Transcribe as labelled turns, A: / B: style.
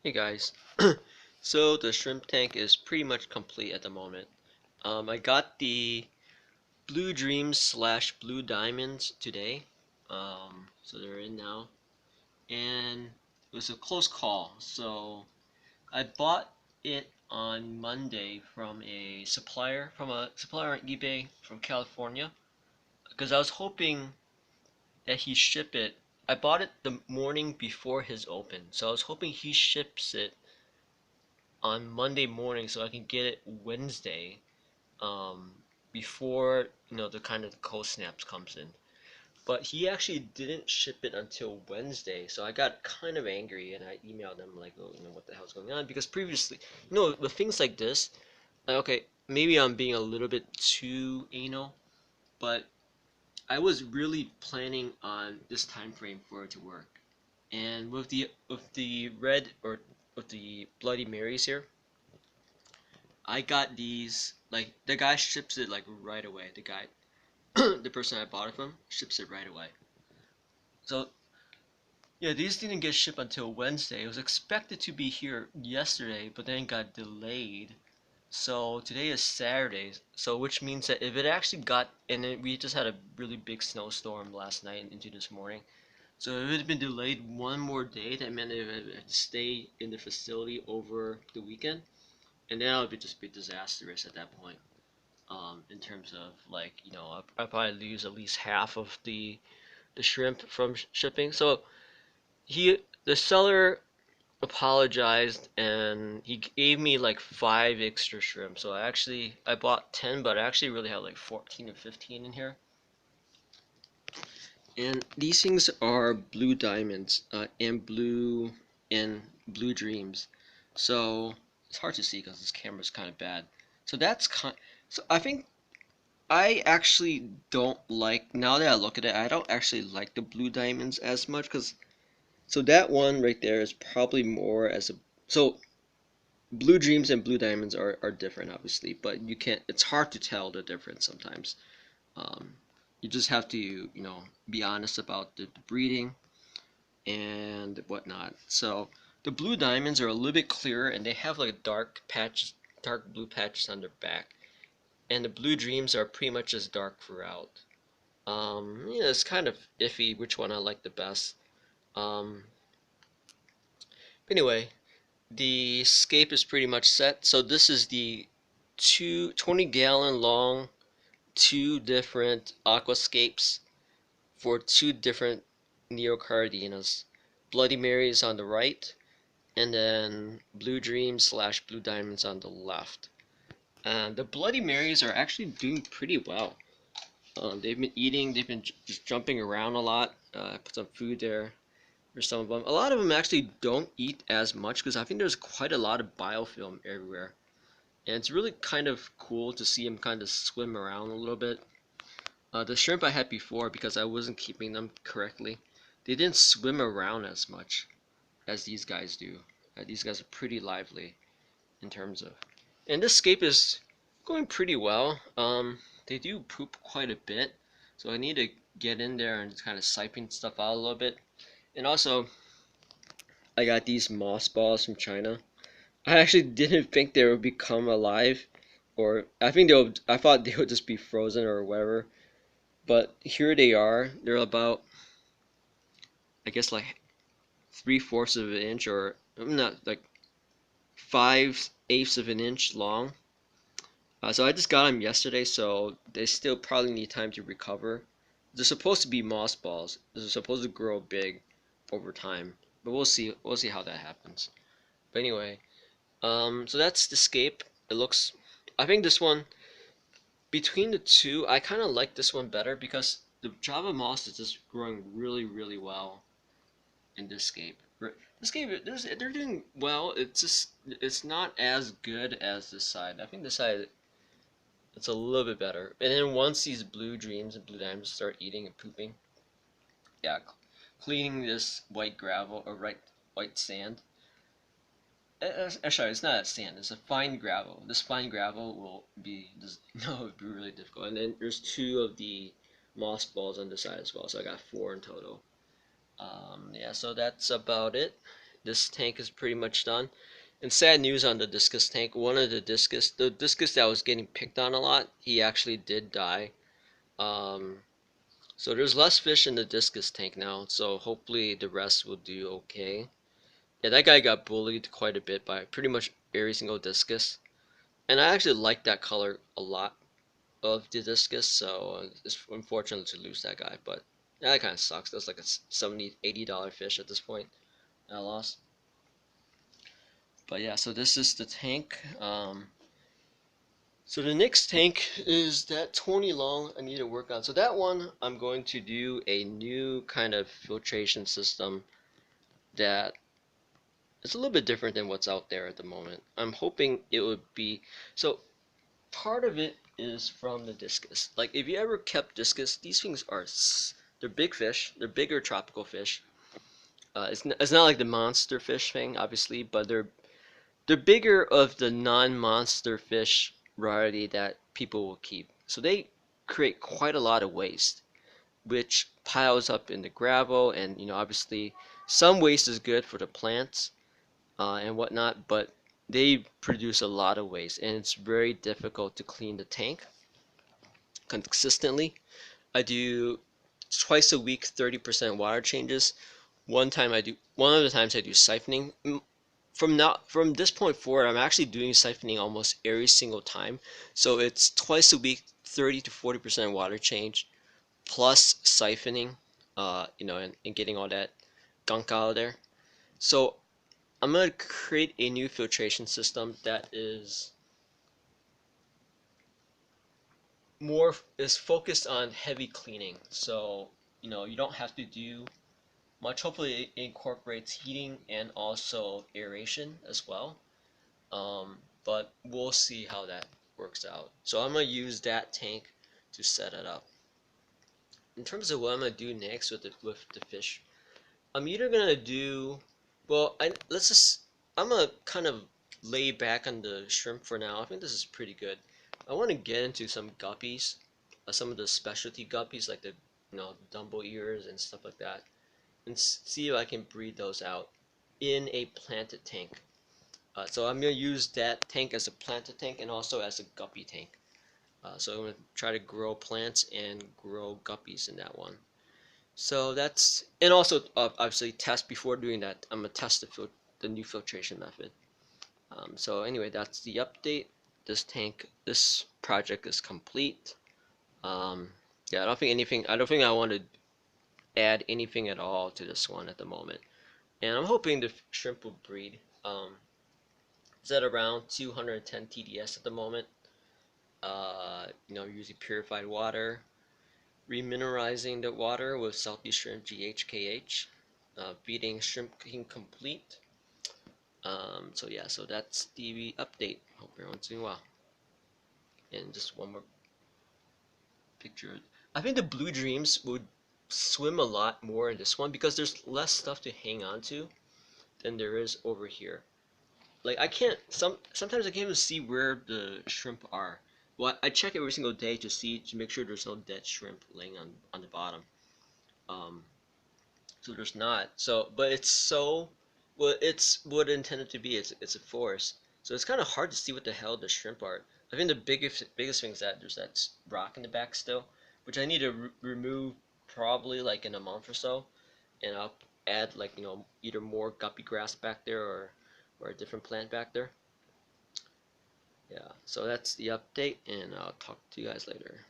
A: Hey guys, so the shrimp tank is pretty much complete at the moment. I got the Blue Dreams slash Blue Diamonds today, so they're in now, and it was a close call. So I bought it on Monday from a supplier on eBay from California, because I was hoping that he ship it. I bought it the morning before his open, so I was hoping he ships it on Monday morning so I can get it Wednesday, um, before the kind of the cold snaps comes in. But he actually didn't ship it until Wednesday, so I got kind of angry and I emailed him like, oh, what the hell's going on? Because previously, with things like this, like, okay, maybe I'm being a little bit too anal, but I was really planning on this time frame for it to work. And with the red or with the Bloody Marys here, I got these, like, the guy ships it like right away. The guy, the person I bought it from, ships it right away. So yeah, these didn't get shipped until Wednesday. It was expected to be here yesterday, but then got delayed. So today is Saturday, so which means that if it actually got, we just had a really big snowstorm last night and into this morning. So if it had been delayed one more day, that meant it would stay in the facility over the weekend, and then it would just be disastrous at that point. In terms of, like, I probably lose at least half of the shrimp from shipping. So the seller apologized and he gave me like 5 extra shrimp. So I bought 10, but I actually really had like 14 or 15 in here. And these things are blue diamonds, and blue dreams. So it's hard to see because this camera's kind of bad. So so I think I actually don't like, now that I look at it, I don't actually like the blue diamonds as much, because so that one right there is probably more as a, so blue dreams and blue diamonds are different, obviously, but it's hard to tell the difference sometimes. um, you just have to be honest about the breeding and whatnot. So the blue diamonds are a little bit clearer and they have like dark blue patches on their back, and the blue dreams are pretty much as dark throughout. Yeah, it's kind of iffy which one I like the best. Um, anyway, the scape is pretty much set. So this is the 20-gallon long, two different aquascapes for two different neocardinas. Bloody Marys on the right, and then Blue Dreams slash Blue Diamonds on the left. And the Bloody Marys are actually doing pretty well. They've been eating, they've been just jumping around a lot. I put some food there for some of them. A lot of them actually don't eat as much because I think there's quite a lot of biofilm everywhere. And it's really kind of cool to see them kind of swim around a little bit. The shrimp I had before, because I wasn't keeping them correctly, they didn't swim around as much as these guys do. These guys are pretty lively in terms of. And this scape is going pretty well. They do poop quite a bit, so I need to get in there and kind of siphon stuff out a little bit. And also, I got these moss balls from China. I actually didn't think they would become alive, or I thought they would just be frozen or whatever. But here they are. They're about, I guess, like 3/4 of an inch, or not, like 5/8 of an inch long. So I just got them yesterday, so they still probably need time to recover. They're supposed to be moss balls. They're supposed to grow big over time, but we'll see. We'll see how that happens. But anyway, so that's the scape. It looks. I think this one, between the two, I kind of like this one better because the Java moss is just growing really, really well in this scape. This game, they're doing well. It's not as good as this side. I think this side it's a little bit better. And then once these blue dreams and blue diamonds start eating and pooping, yeah, cleaning this white gravel or white sand. Sorry, it's not sand. It's a fine gravel. This fine gravel will be no, it would be really difficult. And then there's two of the moss balls on the side as well. So I got four in total. Yeah, so that's about it. this tank is pretty much done. And sad news on the discus tank. One of the discus that was getting picked on a lot, he actually did die. Um, so there's less fish in the discus tank now. So hopefully the rest will do okay. Yeah, that guy got bullied quite a bit by pretty much every single discus. And I actually like that color a lot of the discus, so it's unfortunate to lose that guy, but yeah, that kind of sucks. That's like a $70-$80 fish at this point I lost. But yeah, so this is the tank. So the next tank is that 20 long I need to work on. So that one I'm going to do a new kind of filtration system that is a little bit different than what's out there at the moment. I'm hoping it would be so part of it is from the discus. Like if you ever kept discus, these things are they're big fish. They're bigger tropical fish. It's not like the monster fish thing, obviously, but they're bigger of the non-monster fish variety that people will keep. So they create quite a lot of waste, which piles up in the gravel, and obviously some waste is good for the plants and whatnot, but they produce a lot of waste, and it's very difficult to clean the tank consistently. I do twice a week 30% water changes. One of the times I do siphoning. From this point forward, I'm actually doing siphoning almost every single time. So it's twice a week, 30 to 40% water change plus siphoning, and getting all that gunk out of there. So I'm gonna create a new filtration system that is focused on heavy cleaning. So you don't have to do much. Hopefully it incorporates heating and also aeration as well. But we'll see how that works out. So I'm gonna use that tank to set it up. In terms of what I'm gonna do next with the fish, I'm either gonna do well. I'm gonna kind of lay back on the shrimp for now. I think this is pretty good. I want to get into some guppies, some of the specialty guppies like the Dumbo ears and stuff like that, and see if I can breed those out in a planted tank. So I'm going to use that tank as a planted tank and also as a guppy tank. So I'm going to try to grow plants and grow guppies in that one. So and also obviously test before doing that. I'm going to test the new filtration method. So anyway, that's the update. This project is complete. Um, yeah, I don't think I want to add anything at all to this one at the moment. And I'm hoping the shrimp will breed. It's at around 210 TDS at the moment. Using purified water, remineralizing the water with salty shrimp GHKH, feeding Shrimp King complete. So yeah, so that's the update. Hope everyone's doing well. And just one more picture. I think the blue dreams would swim a lot more in this one because there's less stuff to hang on to than there is over here. Like I can't sometimes I can't even see where the shrimp are. Well, I check every single day to make sure there's no dead shrimp laying on the bottom. Um, so there's not. So, but it's so well. It's what it intended to be. It's a forest. So it's kind of hard to see what the hell the shrimp are. I think the biggest thing is that there's that rock in the back still, which I need to remove probably like in a month or so, and I'll add like either more guppy grass back there or a different plant back there. Yeah, so that's the update, and I'll talk to you guys later.